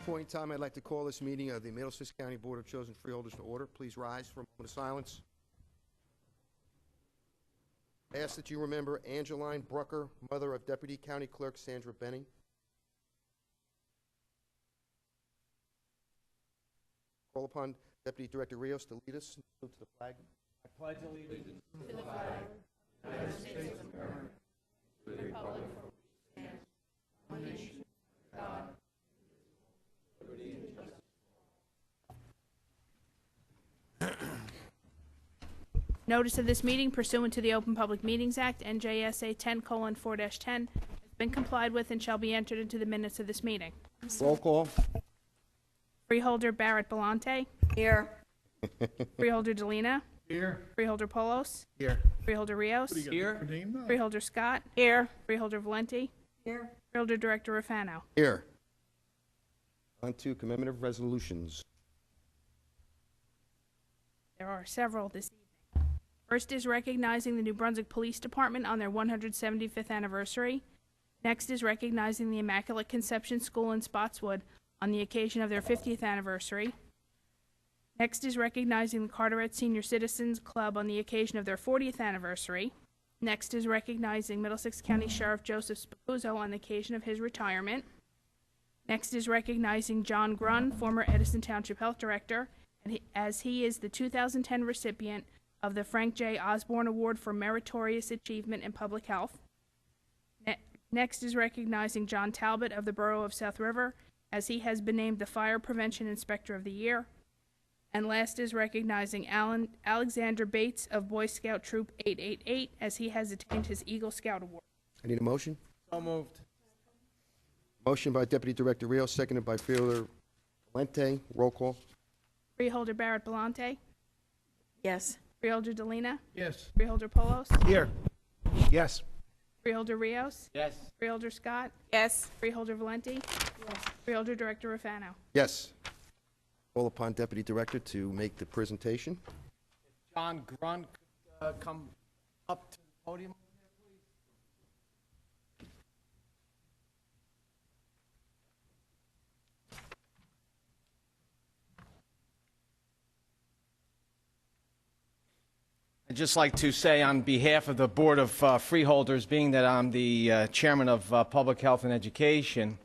point in time, I'd like to call this meeting of the Middlesex County Board of Chosen Freeholders to order. Please rise for a moment of silence. I ask that you remember Angeline Brucker, mother of Deputy County Clerk Sandra Benning. Call upon Deputy Director Rios to lead us to the flag. I pledge allegiance to the flag of the United States of America, to the republic for which it stands, one nation, God, liberty and justice. Notice of this meeting pursuant to the Open Public Meetings Act, NJSA 10:4-10, has been complied with and shall be entered into the minutes of this meeting. Roll call. Freeholder Barrett Belante. Here. Freeholder Delina. Here. Freeholder Polos. Here. Freeholder Rios. Here. Freeholder Scott. Here. Freeholder Valenti. Here. Freeholder Director Rafano. Here. On to commemorative resolutions. There are several this evening. First is recognizing the New Brunswick Police Department on their 175th anniversary. Next is recognizing the Immaculate Conception School in Spotswood on the occasion of their 50th anniversary. Next is recognizing the Carteret Senior Citizens Club on the occasion of their 40th anniversary. Next is recognizing Middlesex County Sheriff Joseph Spaguzzo on the occasion of his retirement. Next is recognizing John Grunn, former Edison Township Health Director, as he is the 2010 recipient of the Frank J. Osborne Award for Meritorious Achievement in Public Health. Next is recognizing John Talbot of the Borough of South River, as he has been named the Fire Prevention Inspector of the Year. And last is recognizing Alexander Bates of Boy Scout Troop 888, as he has attained his Eagle Scout Award. I need a motion. So moved. Motion by Deputy Director Rios, seconded by Freeholder Valente. Roll call. Freeholder Barrett Belante. Yes. Freeholder Delina. Yes. Freeholder Polos. Here. Yes. Freeholder Rios. Yes. Freeholder Scott. Yes. Freeholder Valenti. Yes. Freeholder Director Rafano. Yes. Call upon Deputy Director to make the presentation. John Grunn could come up to the podium. I'd just like to say on behalf of the Board of Freeholders, being that I'm the Chairman of Public Health and Education,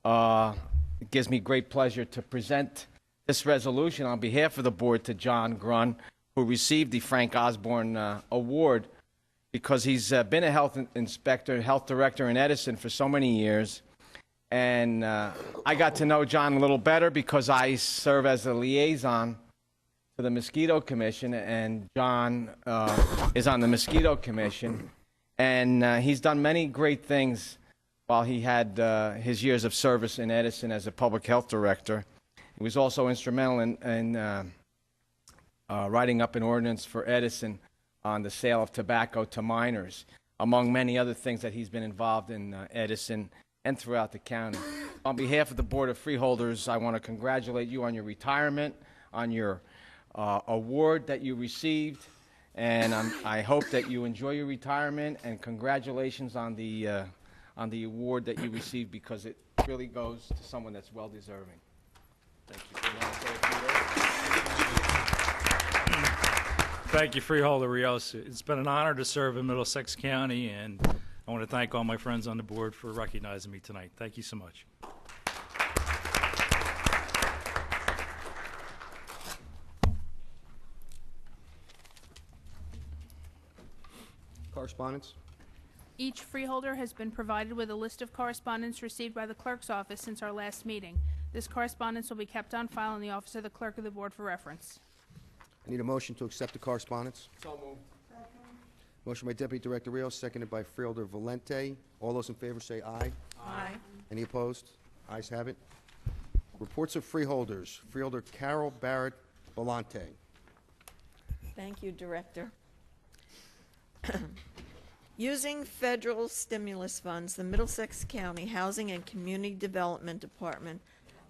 it gives me great pleasure to present this resolution on behalf of the Board to John Grunn, who received the Frank Osborne Award because he's been a health inspector, health director in Edison for so many years. And I got to know John a little better because I serve as a liaison to the Mosquito Commission, and John is on the Mosquito Commission, and he's done many great things while he had his years of service in Edison as a public health director. He was also instrumental in writing up an ordinance for Edison on the sale of tobacco to minors, among many other things that he's been involved in Edison and throughout the county. On behalf of the Board of Freeholders, I want to congratulate you on your retirement, on your award that you received, and I hope that you enjoy your retirement, and congratulations on the award that you received, because it really goes to someone that's well deserving. Thank you. Thank you, Freeholder Rios. It's been an honor to serve in Middlesex County, and I want to thank all my friends on the board for recognizing me tonight. Thank you so much. Correspondence. Each freeholder has been provided with a list of correspondence received by the clerk's office since our last meeting. This correspondence will be kept on file in the office of the clerk of the board for reference. I need a motion to accept the correspondence. So moved. Motion by Deputy Director Rios, seconded by Freeholder Valente. All those in favor say aye. Aye. Any opposed? Ayes have it. Reports of freeholders. Freeholder Carol Barrett Belante. Thank you, Director. Using federal stimulus funds, the Middlesex County Housing and Community Development Department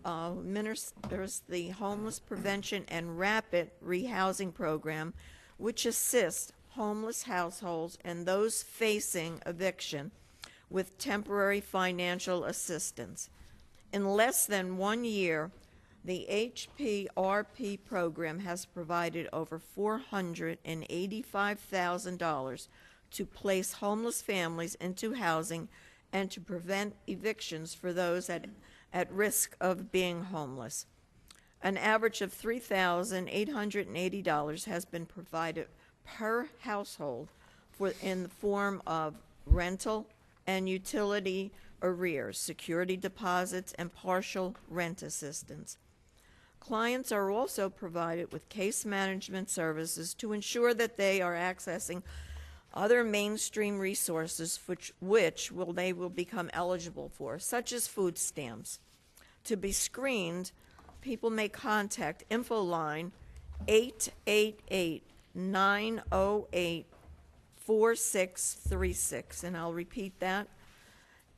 administers the Homeless Prevention and Rapid Rehousing Program, which assists homeless households and those facing eviction with temporary financial assistance. In less than 1 year, the HPRP program has provided over $485,000 to place homeless families into housing and to prevent evictions for those at risk of being homeless. An average of $3,880 has been provided per household in the form of rental and utility arrears, security deposits, and partial rent assistance. Clients are also provided with case management services to ensure that they are accessing other mainstream resources they will become eligible for, such as food stamps. To be screened, people may contact InfoLine 888-908-4636, and I'll repeat that,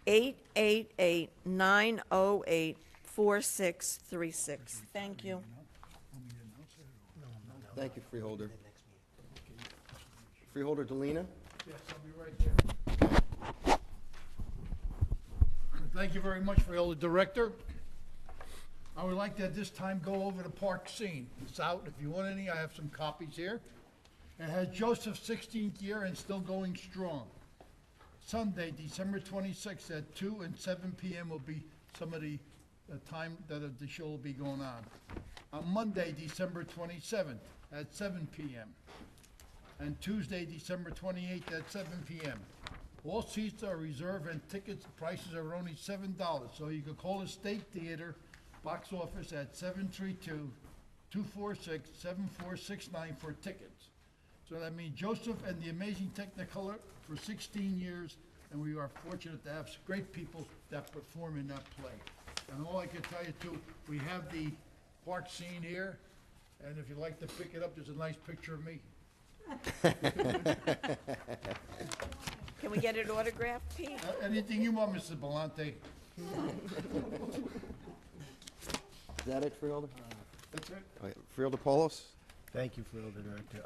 888-908-4636. Thank you. Thank you, Freeholder. Freeholder Delina? Yes, I'll be right there. Thank you very much, Freeholder Director. I would like to at this time go over the park scene. It's out. If you want any, I have some copies here. It has Joseph's 16th year and still going strong. Sunday, December 26th at 2 and 7 p.m. will be some of the time that the show will be going on. On Monday, December 27th at 7 p.m. and Tuesday, December 28th at 7 p.m. All seats are reserved and tickets prices are only $7, so you can call the State Theater box office at 732-246-7469 for tickets. So that means Joseph and the Amazing Technicolor for 16 years, and we are fortunate to have great people that perform in that play. And all I can tell you too, we have the park scene here, and if you'd like to pick it up, there's a nice picture of me. Can we get it autographed, Pete? Anything you want, Mrs. Belante. Is that it, Freeholder? That's it. Freeholder Paulos? Thank you, Freeholder Director.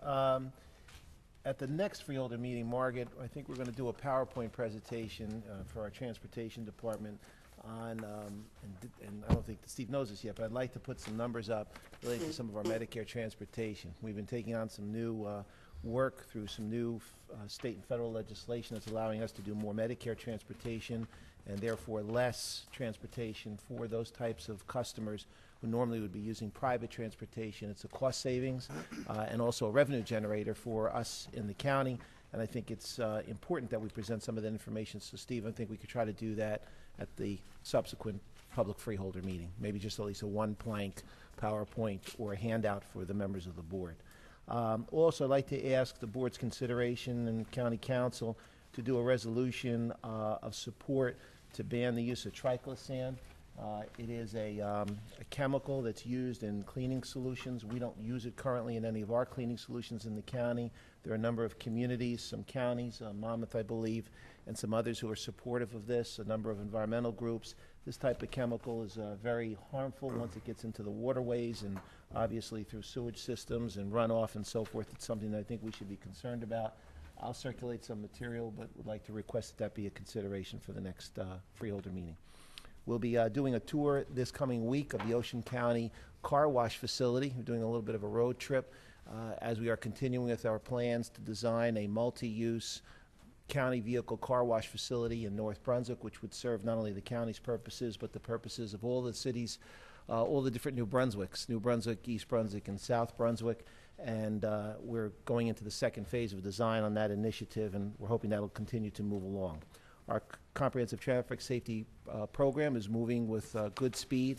At the next Freeholder meeting, Margaret, I think we're going to do a PowerPoint presentation for our Transportation Department on, and I don't think Steve knows this yet, but I'd like to put some numbers up related to some of our Medicare transportation. We've been taking on some new work through some new state and federal legislation that's allowing us to do more Medicare transportation and therefore less transportation for those types of customers who normally would be using private transportation. It's a cost savings and also a revenue generator for us in the county, and I think it's important that we present some of that information. So, Steve, I think we could try to do that at the subsequent public freeholder meeting, maybe just at least a one-plank PowerPoint or a handout for the members of the board. Also, I'd like to ask the board's consideration and county council to do a resolution of support to ban the use of triclosan. It is a chemical that's used in cleaning solutions. We don't use it currently in any of our cleaning solutions in the county. There are a number of communities, some counties, Monmouth, I believe, and some others who are supportive of this, a number of environmental groups. This type of chemical is very harmful once it gets into the waterways and obviously through sewage systems and runoff and so forth. It's something that I think we should be concerned about. I'll circulate some material, but would like to request that be a consideration for the next freeholder meeting. We'll be doing a tour this coming week of the Ocean County Car Wash Facility. We're doing a little bit of a road trip as we are continuing with our plans to design a multi-use county vehicle car wash facility in North Brunswick, which would serve not only the county's purposes, but the purposes of all the cities, all the different New Brunswicks, New Brunswick, East Brunswick, and South Brunswick. And we're going into the second phase of design on that initiative, and we're hoping that'll continue to move along. Our comprehensive traffic safety program is moving with good speed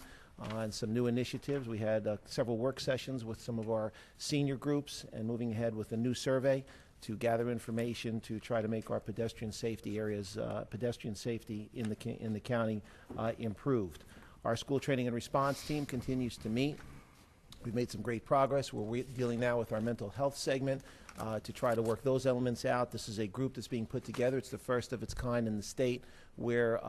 on some new initiatives. We had several work sessions with some of our senior groups and moving ahead with a new survey to gather information to try to make our pedestrian safety areas, pedestrian safety in the county improved. Our school training and response team continues to meet. We've made some great progress. We're dealing now with our mental health segment to try to work those elements out. This is a group that's being put together. It's the first of its kind in the state where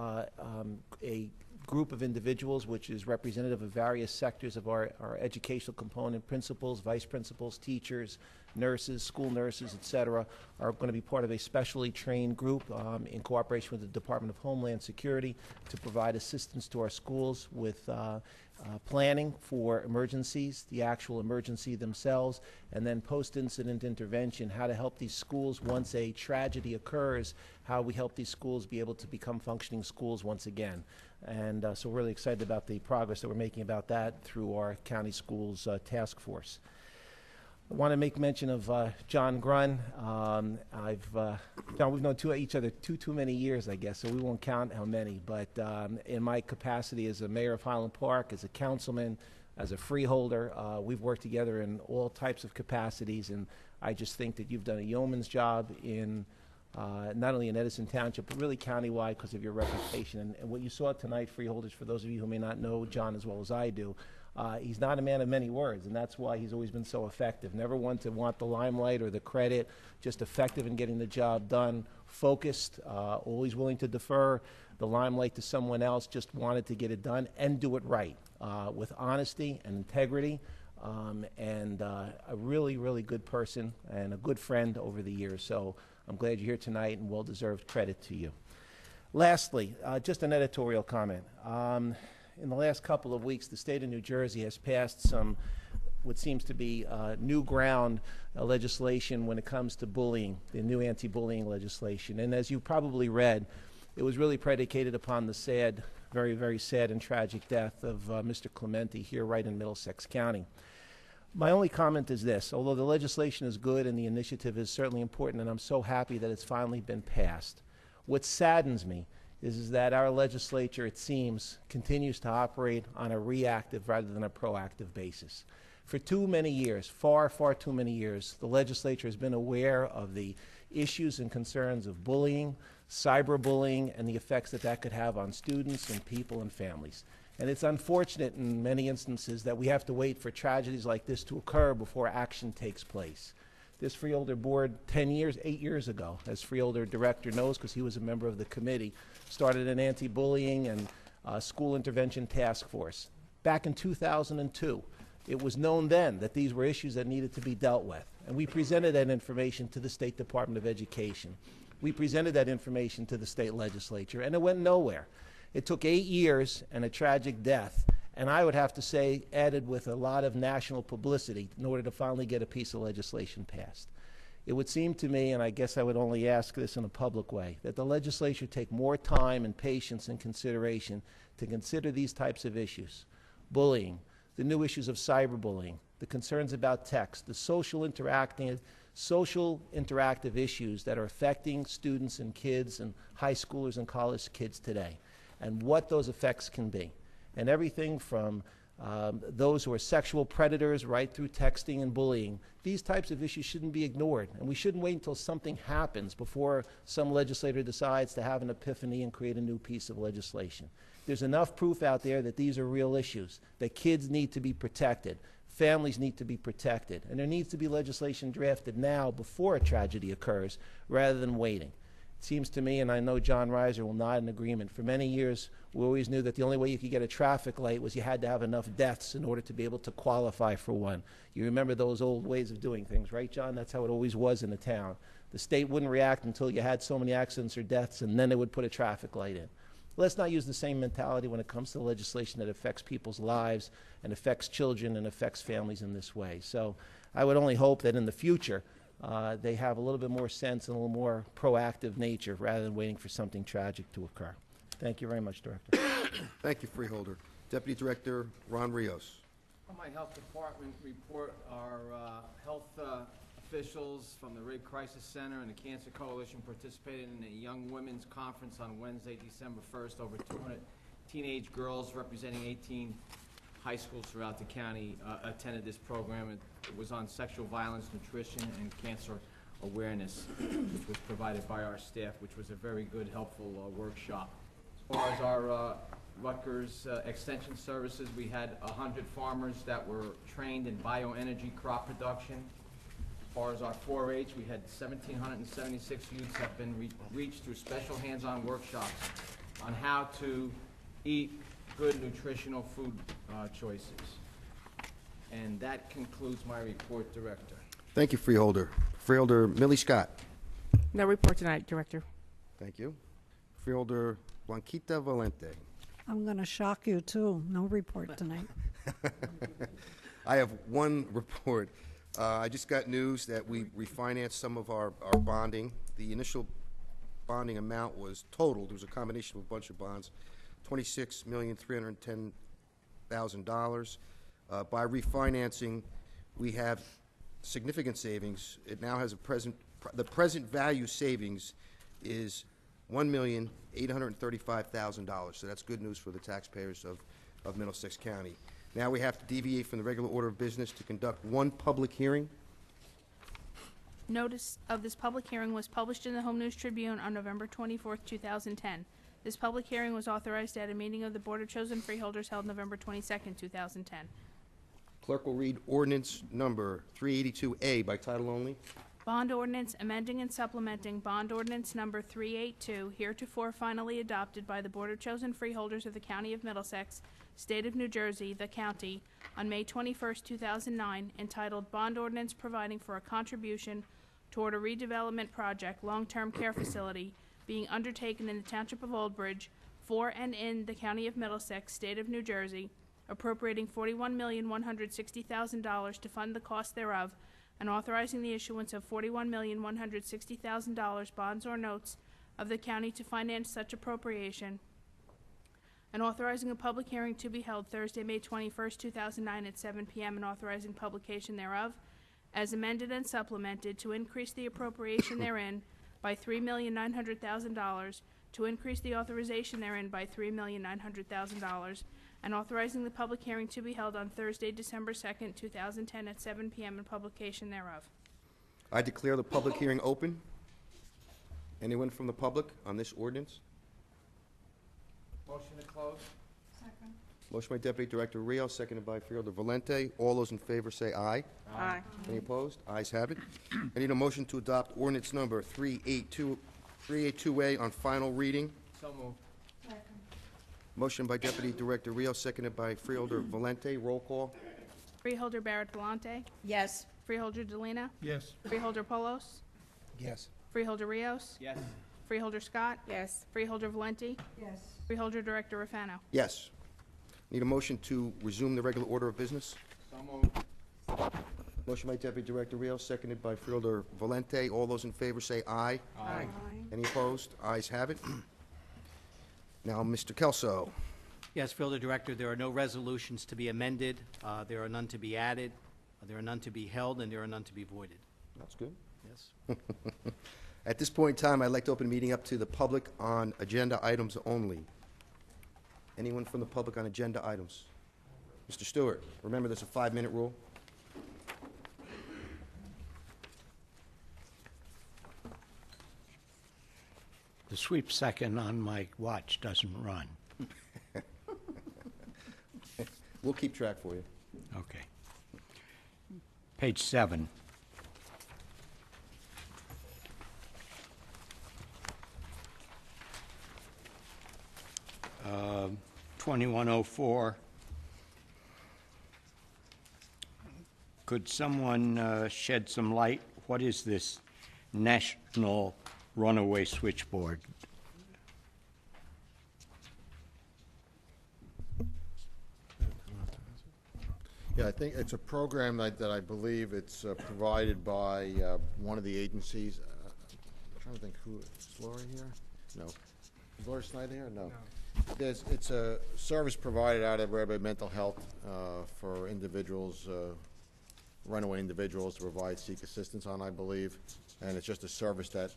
a group of individuals, which is representative of various sectors of our educational component, principals, vice principals, teachers, nurses, school nurses, et cetera, are going to be part of a specially trained group in cooperation with the Department of Homeland Security to provide assistance to our schools with planning for emergencies, the actual emergency themselves, and then post-incident intervention, how to help these schools once a tragedy occurs, how we help these schools be able to become functioning schools once again. And so we're really excited about the progress that we're making about that through our county schools task force. I want to make mention of John Grunn. John, we've known each other too many years, I guess, so we won't count how many. But in my capacity as a mayor of Highland Park, as a councilman, as a freeholder, we've worked together in all types of capacities, and I just think that you've done a yeoman's job in not only in Edison Township, but really countywide because of your reputation. And what you saw tonight, freeholders, for those of you who may not know John as well as I do, he's not a man of many words, and that's why he's always been so effective. Never one to want the limelight or the credit, just effective in getting the job done, focused, always willing to defer the limelight to someone else, just wanted to get it done and do it right with honesty and integrity, and a really, really good person and a good friend over the years. So I'm glad you're here tonight, and well-deserved credit to you. Lastly, just an editorial comment. In the last couple of weeks, the state of New Jersey has passed some what seems to be new ground legislation when it comes to bullying, the new anti-bullying legislation. And as you probably read, it was really predicated upon the sad, very, very sad and tragic death of Mr. Clementi here right in Middlesex County. My only comment is this: although the legislation is good and the initiative is certainly important, and I'm so happy that it's finally been passed, what saddens me is that our legislature, it seems, continues to operate on a reactive rather than a proactive basis. For too many years, far, far too many years, the legislature has been aware of the issues and concerns of bullying, cyberbullying, and the effects that that could have on students and people and families. And it's unfortunate in many instances that we have to wait for tragedies like this to occur before action takes place. This Freeholder board 8 years ago, as Freeholder director knows because he was a member of the committee, started an anti-bullying and school intervention task force. Back in 2002, it was known then that these were issues that needed to be dealt with. And we presented that information to the State Department of Education. We presented that information to the state legislature, and it went nowhere. It took 8 years and a tragic death, and I would have to say added with a lot of national publicity in order to finally get a piece of legislation passed. It would seem to me, and I guess I would only ask this in a public way, that the legislature take more time and patience and consideration to consider these types of issues: bullying, the new issues of cyberbullying, the concerns about text, the social interactive issues that are affecting students and kids and high schoolers and college kids today, and what those effects can be. And everything from those who are sexual predators right through texting and bullying. These types of issues shouldn't be ignored, and we shouldn't wait until something happens before some legislator decides to have an epiphany and create a new piece of legislation. There's enough proof out there that these are real issues, that kids need to be protected, families need to be protected, and there needs to be legislation drafted now before a tragedy occurs rather than waiting. It seems to me, and I know John Reiser will nod in agreement, for many years we always knew that the only way you could get a traffic light was you had to have enough deaths in order to be able to qualify for one. You remember those old ways of doing things, right, John? That's how it always was in the town. The state wouldn't react until you had so many accidents or deaths, and then they would put a traffic light in. Let's not use the same mentality when it comes to legislation that affects people's lives and affects children and affects families in this way. So I would only hope that in the future they have a little bit more sense and a little more proactive nature rather than waiting for something tragic to occur. Thank you very much, Director. Thank you, Freeholder. Deputy Director Ron Rios. On my health department report, our health officials from the Rape Crisis Center and the Cancer Coalition participated in a Young Women's Conference on Wednesday, December 1st. Over 200 teenage girls representing 18 high schools throughout the county attended this program. It was on sexual violence, nutrition, and cancer awareness, which was provided by our staff, which was a very good, helpful workshop. As far as our Rutgers Extension Services, we had 100 farmers that were trained in bioenergy crop production. As far as our 4-H, we had 1,776 youths have been reached through special hands-on workshops on how to eat good nutritional food choices. And that concludes my report, Director. Thank you, Freeholder. Freeholder Millie Scott. No report tonight, Director. Thank you. Freeholder Blanquita Valente. I'm going to shock you, too. No report tonight. I have one report. I just got news that we refinanced some of our bonding. The initial bonding amount was total. There was a combination of a bunch of bonds, $26,310,000. By refinancing, we have significant savings. It now has the present value savings is $1,835,000. So that's good news for the taxpayers of Middlesex County. Now we have to deviate from the regular order of business to conduct one public hearing. Notice of this public hearing was published in the Home News Tribune on November 24, 2010. This public hearing was authorized at a meeting of the Board of Chosen Freeholders held November 22, 2010. Clerk will read ordinance number 382A by title only. Bond ordinance amending and supplementing bond ordinance number 382, heretofore finally adopted by the Board of Chosen Freeholders of the County of Middlesex, State of New Jersey, the county, on May 21, 2009, entitled Bond Ordinance Providing for a Contribution Toward a Redevelopment Project Long-Term Care Facility being undertaken in the Township of Old Bridge for and in the County of Middlesex, State of New Jersey, appropriating $41,160,000 to fund the cost thereof, and authorizing the issuance of $41,160,000 bonds or notes of the county to finance such appropriation, and authorizing a public hearing to be held Thursday, May 21, 2009 at 7 p.m. and authorizing publication thereof, as amended and supplemented to increase the appropriation therein by $3,900,000, to increase the authorization therein by $3,900,000, and authorizing the public hearing to be held on Thursday, December 2nd, 2010 at 7 p.m. and publication thereof. I declare the public hearing open. Anyone from the public on this ordinance? Motion to close? Motion by Deputy Director Rios, seconded by Freeholder Valente. All those in favor say aye. Aye. Any opposed? Ayes have it. I need a motion to adopt ordinance number 382A on final reading. So moved. Motion by Deputy Director Rios, seconded by Freeholder Valente. Roll call. Freeholder Barrett Galante. Yes. Freeholder Delina. Yes. Freeholder Polos. Yes. Freeholder Rios. Yes. Freeholder Scott. Yes. Freeholder Valenti. Yes. Freeholder Director Rafano. Yes. Need a motion to resume the regular order of business. So moved. Motion by Deputy Director Rios, seconded by Freeholder Valente. All those in favor say aye. Aye. Any opposed? Ayes have it. Now, Mr. Kelso. Yes, Fielder Director, there are no resolutions to be amended, there are none to be added, there are none to be held, and there are none to be voided. That's good. Yes. At this point in time, I'd like to open the meeting up to the public on agenda items only. Anyone from the public on agenda items? Mr. Stewart, remember there's a 5-minute rule? The sweep second on my watch doesn't run. We'll keep track for you. Okay. Page 7. Uh, 2104. Could someone shed some light? What is this National Runaway Switchboard? Yeah, I think it's a program that I believe it's provided by one of the agencies. I'm trying to think who, is Laura here? No. Is Laura Snyder here? No. It's a service provided out of Rabbi Mental Health for individuals, runaway individuals to provide seek assistance on, I believe. And it's just a service that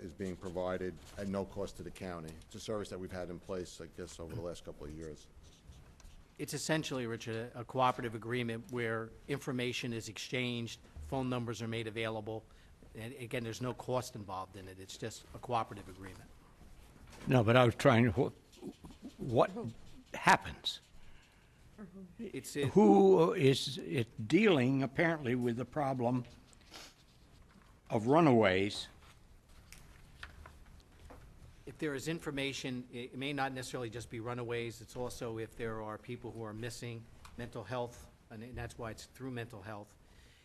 is being provided at no cost to the county. It's a service that we've had in place, I guess, over the last couple of years. It's essentially, Richard, a cooperative agreement where information is exchanged, phone numbers are made available, and again, there's no cost involved in it. It's just a cooperative agreement. No, but I was trying to, what happens? It's Who is it dealing apparently with the problem of runaways? there is information, it may not necessarily just be runaways, it's also if there are people who are missing, mental health, and that's why it's through mental health.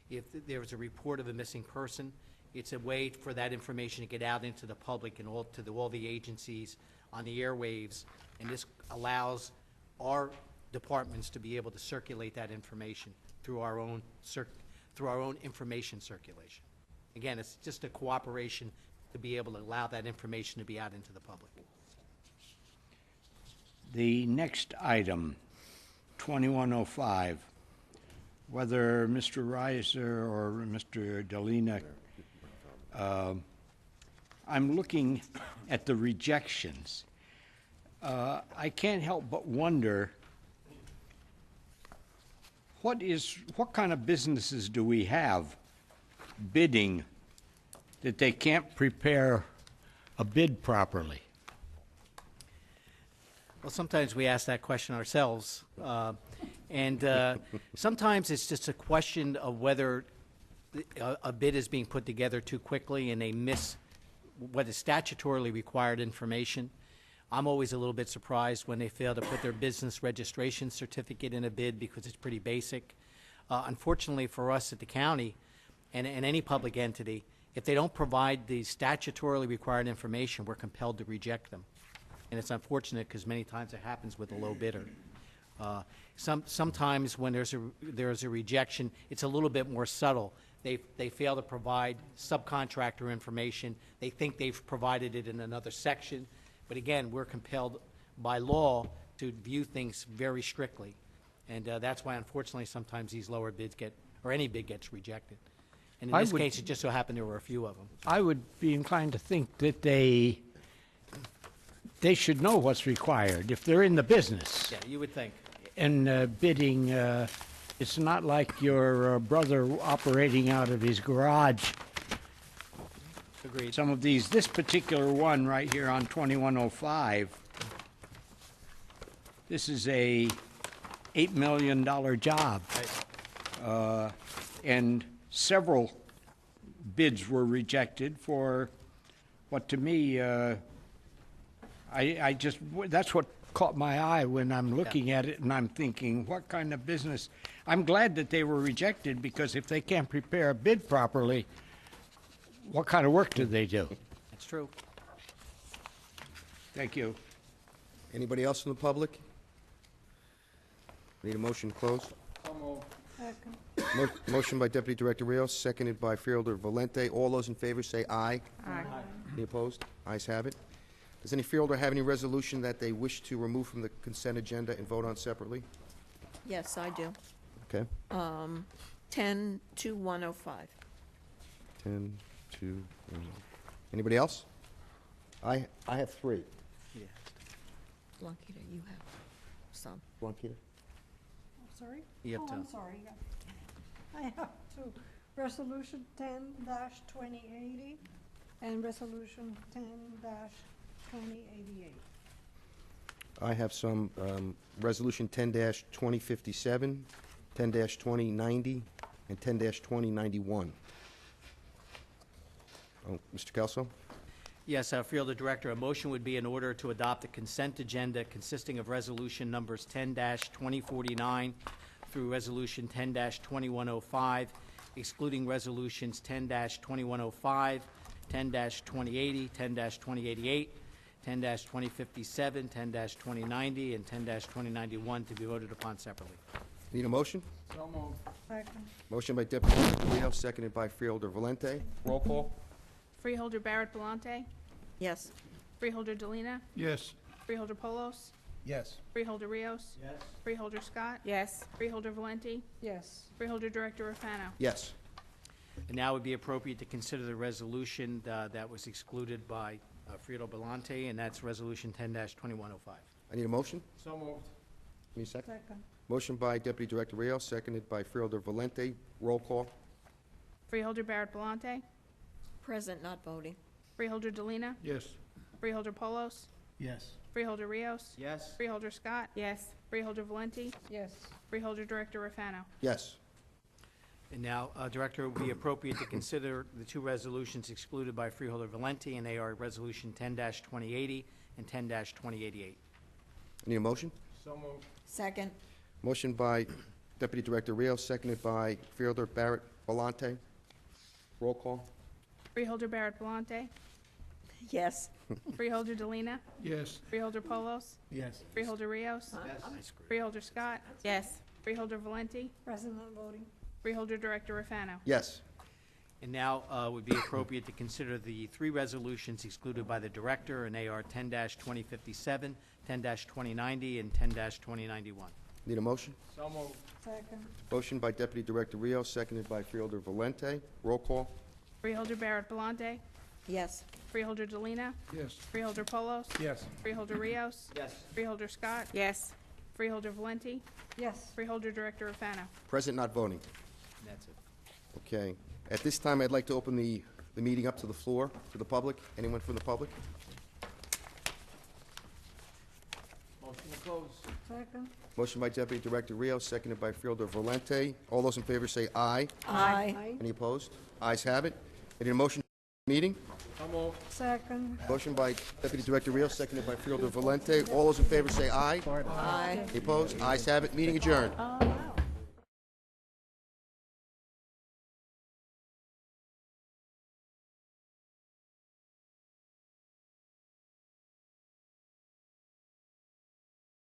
If there's a report of a missing person, it's a way for that information to get out into the public and all the agencies on the airwaves, and this allows our departments to be able to circulate that information through our own information circulation. Again, it's just a cooperation to be able to allow that information to be out into the public. The next item, 2105, whether Mr. Reiser or Mr. Delina, I'm looking at the rejections. I can't help but wonder, what kind of businesses do we have bidding that they can't prepare a bid properly? Well, sometimes we ask that question ourselves, and sometimes it's just a question of whether a bid is being put together too quickly and they miss what is statutorily required information. I'm always a little bit surprised when they fail to put their business registration certificate in a bid because it's pretty basic. Unfortunately for us at the county and any public entity, if they don't provide the statutorily required information, we're compelled to reject them. And it's unfortunate because many times it happens with a low bidder. Sometimes when there's a rejection, it's a little bit more subtle. They fail to provide subcontractor information. They think they've provided it in another section. But again, we're compelled by law to view things very strictly. And that's why, unfortunately, sometimes these lower bids or any bid gets rejected. And in this case, it just so happened there were a few of them. I would be inclined to think that they should know what's required if they're in the business. Yeah, you would think. And bidding, it's not like your brother operating out of his garage. Agreed. Some of these, this particular one right here on 2105, this is a $8 million job. Right. And several bids were rejected for what, to me, that's what caught my eye when I'm looking at it, and I'm thinking, what kind of business? I'm glad that they were rejected, because if they can't prepare a bid properly, what kind of work do they do? That's true. Thank you. Anybody else from the public? Need a motion to close? Motion by Deputy Director Rios, seconded by Freeholder Valente. All those in favor say aye. Aye. Any opposed? Ayes have it. Does any freeholder have any resolution that they wish to remove from the consent agenda and vote on separately? Yes, I do. Okay. 10-2105. 10 to... Anybody else? I have three. Yeah. Blanquita, you have some. Blanquita? Sorry? You have Oh, to- I'm sorry. I have two. Resolution 10-2080 and Resolution 10-2088. I have some Resolution 10-2057, 10-2090, and 10-2091. Oh, Mr. Kelso? Yes, Freeholder Director, a motion would be in order to adopt the consent agenda consisting of resolution numbers 10-2049 through resolution 10-2105, excluding resolutions 10-2105, 10-2080, 10-2088, 10-2057, 10-2090, and 10-2091 to be voted upon separately. Need a motion? So moved. Second. Motion by Deputy Director Rios, seconded by Freeholder Valente. Roll call? Freeholder Barrett Belante, Yes. Freeholder Delina, Yes. Freeholder Polos, Yes. Freeholder Rios. Yes. Freeholder Scott. Yes. Freeholder Valenti, Yes. Freeholder Director Rafano. Yes. And now it would be appropriate to consider the resolution that was excluded by Freeholder Belante, and that's resolution 10-2105. I need a motion? So moved. Need a second? Second. Motion by Deputy Director Rios, seconded by Freeholder Valente. Roll call? Freeholder Barrett Belante, Present, not voting. Freeholder Delina, Yes. Freeholder Polos, Yes. Freeholder Rios. Yes. Freeholder Scott. Yes. Freeholder Valenti, Yes. Freeholder Director Rafano. Yes. And now, Director, it would be appropriate to consider the two resolutions excluded by Freeholder Valenti, and they are Resolution 10-2080 and 10-2088. Need a motion? Second. Motion by Deputy Director Rios, seconded by Freeholder Barrett Volante. Roll call. Freeholder Barrett Palante. Yes. Freeholder Delina. Yes. Freeholder Polos. Yes. Freeholder Rios. Freeholder Scott. Yes. Freeholder Valenti. President voting. Freeholder Director Rafano. Yes. And now, would be appropriate to consider the three resolutions excluded by the Director, and they are 10-2057, 10-2090, and 10-2091. Need a motion? Second. Motion by Deputy Director Rios, seconded by Freeholder Valente. Roll call. Freeholder Barrett Palante. Yes. Freeholder Delina. Yes. Freeholder Polos. Yes. Freeholder Rios. Yes. Freeholder Scott. Yes. Freeholder Valenti. Yes. Freeholder Director Rafano. Present, not voting. That's it. Okay. At this time, I'd like to open the meeting up to the floor, to the public. Anyone from the public? Motion to close. Second. Motion by Deputy Director Rios, seconded by Freeholder Valente. All those in favor say aye. Aye. Aye. Any opposed? Ayes have it. Any motion to meeting? Second. Motion by Deputy Director Rios, seconded by Freeholder Valente. All those in favor say aye. Aye. Any opposed? Ayes have it. Meeting adjourned.